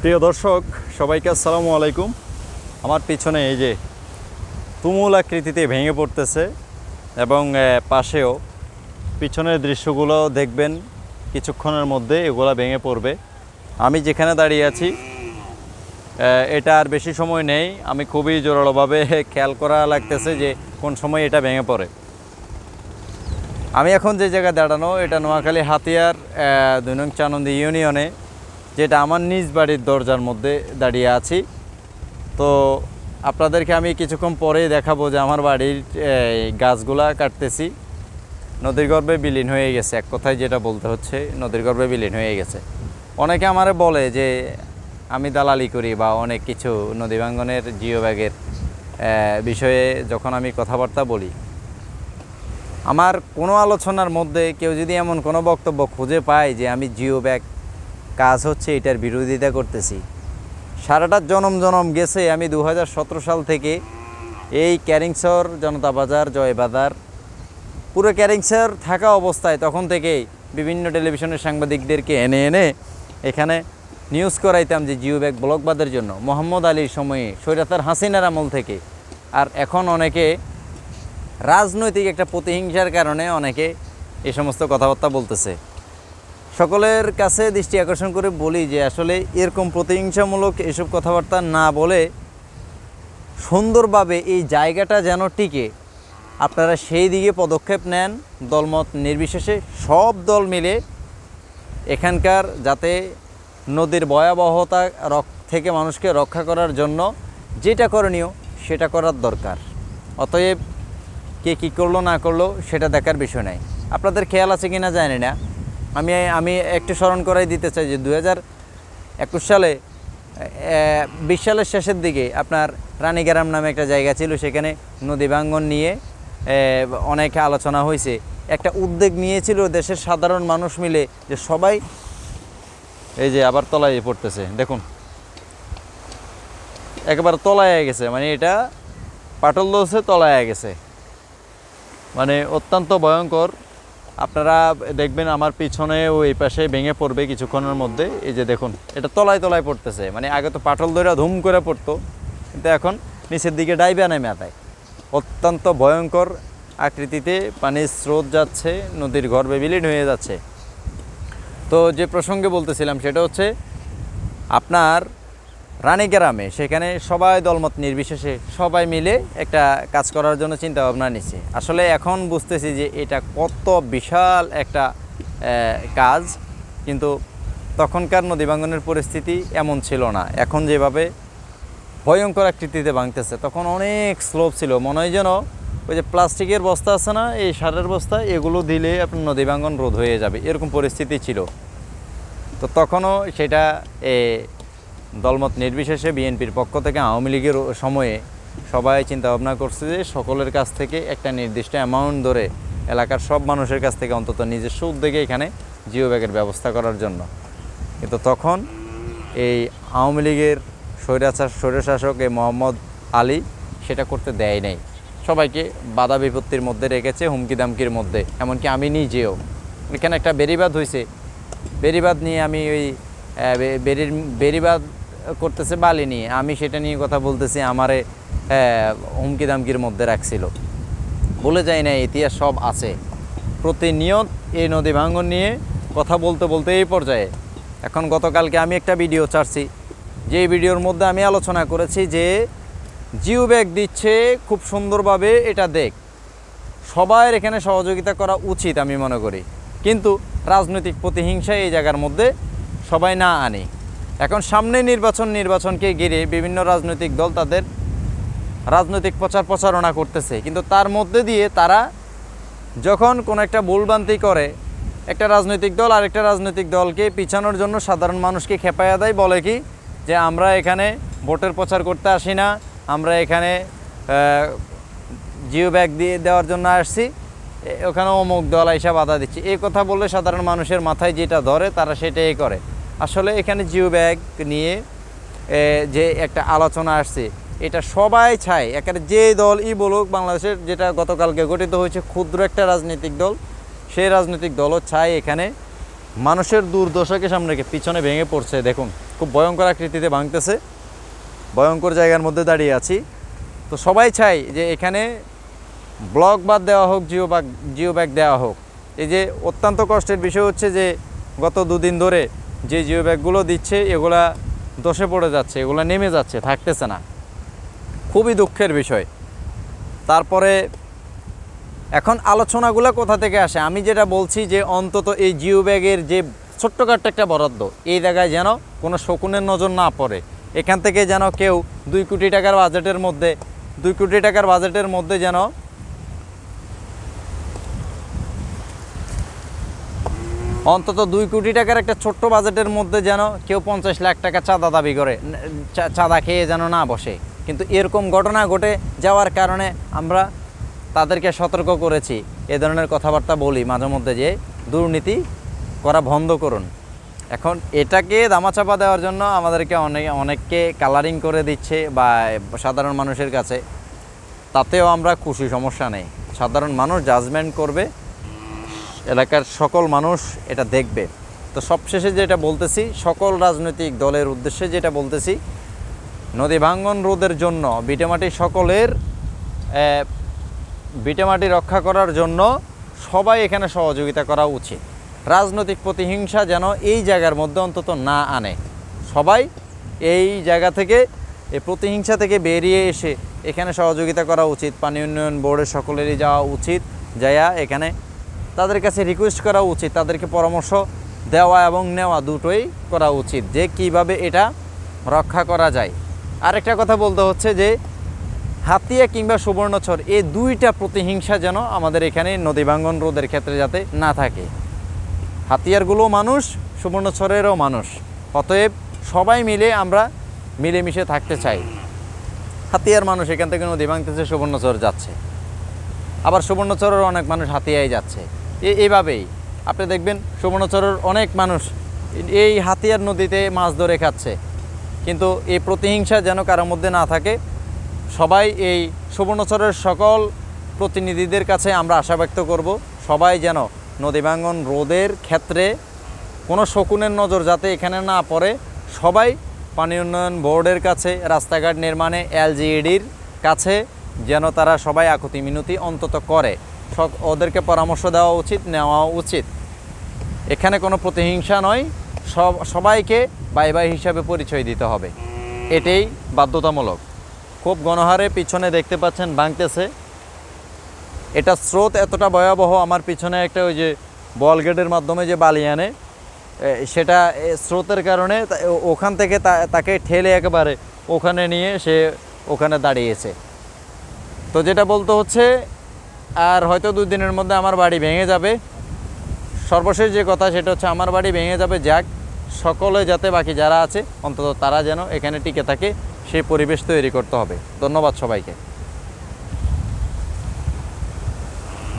প্রিয় দর্শক সবাইকে আসসালামু আলাইকুম। আমার পিছনে এই যে তুমুল আকৃতিতে ভেঙে পড়তেছে এবং পাশেও পিছনের দৃশ্যগুলো দেখবেন কিছুক্ষণের মধ্যে এগুলো ভেঙে পড়বে। আমি যেখানে দাঁড়িয়ে আছি এটা আর বেশি সময় নেই, আমি খুবই জোরালোভাবে খেয়াল করা লাগতেছে যে কোন সময় এটা ভেঙে পড়ে। আমি এখন যে জায়গায় দাঁড়ানো এটা নোয়াখালী হাতিয়ার ২ নং চানন্দী ইউনিয়নে, যেটা আমার নিজ বাড়ির দরজার মধ্যে দাঁড়িয়ে আছি। তো আপনাদেরকে আমি কিছুক্ষণ পরেই দেখাবো যে আমার বাড়ির গাছগুলা কাটতেছি নদীর গর্ভে বিলীন হয়ে গেছে। এক কথায় যেটা বলতে হচ্ছে, নদীর গর্ভে বিলীন হয়ে গেছে। অনেকে আমারে বলে যে আমি দালালি করি বা অনেক কিছু নদী ভাঙ্গনের জিও ব্যাগের বিষয়ে যখন আমি কথাবার্তা বলি, আমার কোনো আলোচনার মধ্যে কেউ যদি এমন কোনো বক্তব্য খুঁজে পায় যে আমি জিও ব্যাগ কাজ হচ্ছে এটার বিরোধিতা করতেছি, সারাটা জনম গেছে। আমি 2017 সাল থেকে এই ক্যারিংসর, জনতা বাজার, জয়বাজার, পুরো ক্যারিংসর থাকা অবস্থায় তখন থেকেই বিভিন্ন টেলিভিশনের সাংবাদিকদেরকে এনে এখানে নিউজ করাইতাম যে জিও ব্যাগ ব্লকবাদের জন্য মোহাম্মদ আলীর সময়ে, স্বৈরাচার হাসিনার আমল থেকে। আর এখন অনেকে রাজনৈতিক একটা প্রতিহিংসার কারণে অনেকে এই সমস্ত কথাবার্তা বলতেছে। সকলের কাছে দৃষ্টি আকর্ষণ করে বলি যে আসলে এরকম প্রতিহিংসামূলক এসব কথাবার্তা না বলে সুন্দরভাবে এই জায়গাটা যেন টিকে, আপনারা সেই দিকে পদক্ষেপ নেন। দলমত নির্বিশেষে সব দল মিলে এখানকার যাতে নদীর ভয়াবহতা থেকে মানুষকে রক্ষা করার জন্য যেটা করণীয় সেটা করার দরকার। অতএব কে কী করলো না করলো সেটা দেখার বিষয় নাই। আপনাদের খেয়াল আছে কি না জানি না, আমি একটু স্মরণ করাই দিতে চাই যে 2021 সালে 20 সালের শেষের দিকে আপনার রানীগ্রাম নামে একটা জায়গা ছিল, সেখানে নদী ভাঙ্গন নিয়ে অনেক আলোচনা হয়েছে। একটা উদ্যোগ নিয়েছিল দেশের সাধারণ মানুষ মিলে যে সবাই, এই যে আবার তলায় পড়তেছে দেখুন, একেবারে তলায় গেছে, মানে এটা পাটল দোষে তলায় গেছে, মানে অত্যন্ত ভয়ঙ্কর। আপনারা দেখবেন আমার পিছনে ওই পাশে ভেঙে পড়বে কিছুক্ষণের মধ্যে। এই যে দেখুন, এটা তলায় পড়তেছে, মানে আগে তো পাটল দইরা ধুম করে পড়তো, কিন্তু এখন নিচের দিকে ডাইবা নেমে আতায়। অত্যন্ত ভয়ঙ্কর আকৃতিতে পানির স্রোত যাচ্ছে, নদীর গর্ভে বিলীন হয়ে যাচ্ছে। তো যে প্রসঙ্গে বলতেছিলাম সেটা হচ্ছে আপনার রানীগ্রামে, সেখানে সবাই দলমত নির্বিশেষে সবাই মিলে একটা কাজ করার জন্য চিন্তা ভাবনা নিচ্ছে। আসলে এখন বুঝতেছি যে এটা কত বিশাল একটা কাজ, কিন্তু তখনকার নদী ভাঙ্গনের পরিস্থিতি এমন ছিল না। এখন যেভাবে ভয়ঙ্কর আকৃতিতে ভাঙতেছে, তখন অনেক স্লোপ ছিল। মনে হয় যেন ওই যে প্লাস্টিকের বস্তা আছে না, এই সারের বস্তা, এগুলো দিলে আপনার নদী ভাঙ্গন রোধ হয়ে যাবে, এরকম পরিস্থিতি ছিল। তো তখনও সেটা দলমত নির্বিশেষে বিএনপির পক্ষ থেকে, আওয়ামী লীগের সময়ে সবাই চিন্তা ভাবনা করছে যে সকলের কাছ থেকে একটা নির্দিষ্ট অ্যামাউন্ট ধরে এলাকার সব মানুষের কাছ থেকে অন্তত নিজস্ব উদ্যোগে এখানে জিও ব্যাগের ব্যবস্থা করার জন্য। কিন্তু তখন এই আওয়ামী লীগের স্বৈরশাসক এই মোহাম্মদ আলী সেটা করতে দেয় নাই, সবাইকে বাধা বিপত্তির মধ্যে রেখেছে, হুমকি দামকির মধ্যে। এমনকি আমি নিজেও, এখানে একটা বেড়িবাঁধ হয়েছে, বেড়িবাঁধ নিয়ে আমি ওই বেড়িবাঁধ করতেছে বালি নিয়ে, আমি সেটা নিয়ে কথা বলতেছি, আমারে হুমকি দামকির মধ্যে রাখছিল। বলে যায় না, ইতিহাস সব আছে। প্রতিনিয়ত এই নদী ভাঙ্গন নিয়ে কথা বলতে এই পর্যায়ে এখন গতকালকে আমি একটা ভিডিও ছাড়ছি, যে ভিডিওর মধ্যে আমি আলোচনা করেছি যে জিও ব্যাগ দিচ্ছে খুব সুন্দরভাবে, এটা দেখ, সবার এখানে সহযোগিতা করা উচিত আমি মনে করি, কিন্তু রাজনৈতিক প্রতিহিংসা এই জায়গার মধ্যে সবাই না আনে। এখন সামনে নির্বাচনকে ঘিরে বিভিন্ন রাজনৈতিক দল তাদের রাজনৈতিক প্রচারণা করতেছে, কিন্তু তার মধ্যে দিয়ে তারা যখন কোনো একটা ভুলভ্রান্তি করে, একটা রাজনৈতিক দল আরেকটা রাজনৈতিক দলকে পিছানোর জন্য সাধারণ মানুষকে খেপাইয়া দেয়, বলে কি যে আমরা এখানে ভোটের প্রচার করতে আসি না, আমরা এখানে জিও ব্যাগ দিয়ে দেওয়ার জন্য আসছি, ওখানে অমুক দল আইসা বাধা দিচ্ছে। এই কথা বললে সাধারণ মানুষের মাথায় যেটা ধরে তারা সেটাই করে। আসলে এখানে জিও ব্যাগ নিয়ে যে একটা আলোচনা আসছে, এটা সবাই চায়, একেবারে যে দলই বলুক, বাংলাদেশের যেটা গতকালকে গঠিত হয়েছে ক্ষুদ্র একটা রাজনৈতিক দল, সেই রাজনৈতিক দলও চায় এখানে মানুষের দুর্দশাকে সামনে রেখে পিছনে ভেঙে পড়ছে। দেখুন খুব ভয়ঙ্কর আকৃতিতে ভাঙতেছে। ভয়ঙ্কর জায়গার মধ্যে দাঁড়িয়ে আছি। তো সবাই চাই যে এখানে ব্লক বাদ দেওয়া হোক, জিও ব্যাগ দেওয়া হোক। এই যে অত্যন্ত কষ্টের বিষয় হচ্ছে যে গত 2 দিন ধরে যে জিও ব্যাগগুলো দিচ্ছে এগুলা ধসে পড়ে যাচ্ছে, এগুলো নেমে যাচ্ছে, থাকতেছে না। খুবই দুঃখের বিষয়। তারপরে এখন আলোচনাগুলো কোথা থেকে আসে? আমি যেটা বলছি যে অন্তত এই জিও ব্যাগের যে ছোট্টখাট্ট একটা বরাদ্দ, এই জায়গায় যেন কোনো শকুনের নজর না পড়ে। এখান থেকে যেন কেউ 2 কোটি টাকার বাজেটের মধ্যে যেন অন্তত 2 কোটি টাকার একটা ছোট্ট বাজেটের মধ্যে যেন কেউ 50 লাখ টাকা চাঁদা দাবি করে, চাঁদা খেয়ে যেন না বসে। কিন্তু এরকম ঘটনা ঘটে যাওয়ার কারণে আমরা তাদেরকে সতর্ক করেছি, এ ধরনের কথাবার্তা বলি মাঝে মধ্যে যে দুর্নীতি করা বন্ধ করুন। এখন এটাকে দামাচাপা দেওয়ার জন্য আমাদেরকে অনেককে কালারিং করে দিচ্ছে বা সাধারণ মানুষের কাছে, তাতেও আমরা খুশি, সমস্যা নেই। সাধারণ মানুষ জাজমেন্ট করবে, এলাকার সকল মানুষ এটা দেখবে। তো সবশেষে যেটা বলতেছি, সকল রাজনৈতিক দলের উদ্দেশ্যে যেটা বলতেছি, নদী ভাঙ্গন রোধের জন্য ভিটেমাটি রক্ষা করার জন্য সবাই এখানে সহযোগিতা করা উচিত। রাজনৈতিক প্রতিহিংসা যেন এই জায়গার মধ্যে অন্তত না আনে। সবাই এই জায়গা থেকে, এই প্রতিহিংসা থেকে বেরিয়ে এসে এখানে সহযোগিতা করা উচিত। পানি উন্নয়ন বোর্ডের সকলেরই যাওয়া উচিত, যাইয়া এখানে তাদের কাছে রিকোয়েস্ট করা উচিত, তাদেরকে পরামর্শ দেওয়া এবং নেওয়া দুটোই করা উচিত যে কিভাবে এটা রক্ষা করা যায়। আরেকটা কথা বলতে হচ্ছে যে হাতিয়া কিংবা সুবর্ণচর, এই 2টা প্রতিহিংসা যেন আমাদের এখানে নদী ভাঙ্গন রোধের ক্ষেত্রে যাতে না থাকে। হাতিয়ারগুলো মানুষ, সুবর্ণচরেরও মানুষ, অতএব সবাই মিলে আমরা মিলেমিশে থাকতে চাই। হাতিয়ার মানুষ এখান থেকে নদী ভাঙতেছে, সুবর্ণচর যাচ্ছে, আবার সুবর্ণচরের অনেক মানুষ হাতিয়ায় যাচ্ছে। এইভাবেই আপনি দেখবেন সুবর্ণচরের অনেক মানুষ এই হাতিয়ার নদীতে মাছ ধরে খাচ্ছে। কিন্তু এই প্রতিহিংসা যেন কারোর মধ্যে না থাকে। সবাই এই সুবর্ণচরের সকল প্রতিনিধিদের কাছে আমরা আশা ব্যক্ত করব, সবাই যেন নদী ভাঙ্গন রোধের ক্ষেত্রে কোনো শকুনের নজর যাতে এখানে না পড়ে, সবাই পানি উন্নয়ন বোর্ডের কাছে, রাস্তাঘাট নির্মাণে এলজিইডির কাছে যেন তারা সবাই আকুতি মিনতি অন্তত করে। ওদেরকে পরামর্শ দেওয়া উচিত, নেওয়া উচিত। এখানে কোনো প্রতিহিংসা নয়, সবাইকে ভাই ভাই হিসাবে পরিচয় দিতে হবে, এটাই বাধ্যতামূলক। খুব গণহারে পিছনে দেখতে পাচ্ছেন ভাঙতেছে। এটা স্রোত এতটা ভয়াবহ, আমার পিছনে একটা ওই যে বল গেটের মাধ্যমে যে বালি আনে, সেটা স্রোতের কারণে ওখান থেকে তাকে ঠেলে একেবারে ওখানে নিয়ে সে ওখানে দাঁড়িয়েছে। তো যেটা বলতে হচ্ছে, আর হয়তো 2 দিনের মধ্যে আমার বাড়ি ভেঙে যাবে। সর্বশেষ যে কথা সেটা হচ্ছে আমার বাড়ি ভেঙে যাবে, যাক, সকলে যাতে বাকি যারা আছে অন্তত তারা যেন এখানে টিকে থাকে সেই পরিবেশ তৈরি করতে হবে। ধন্যবাদ সবাইকে।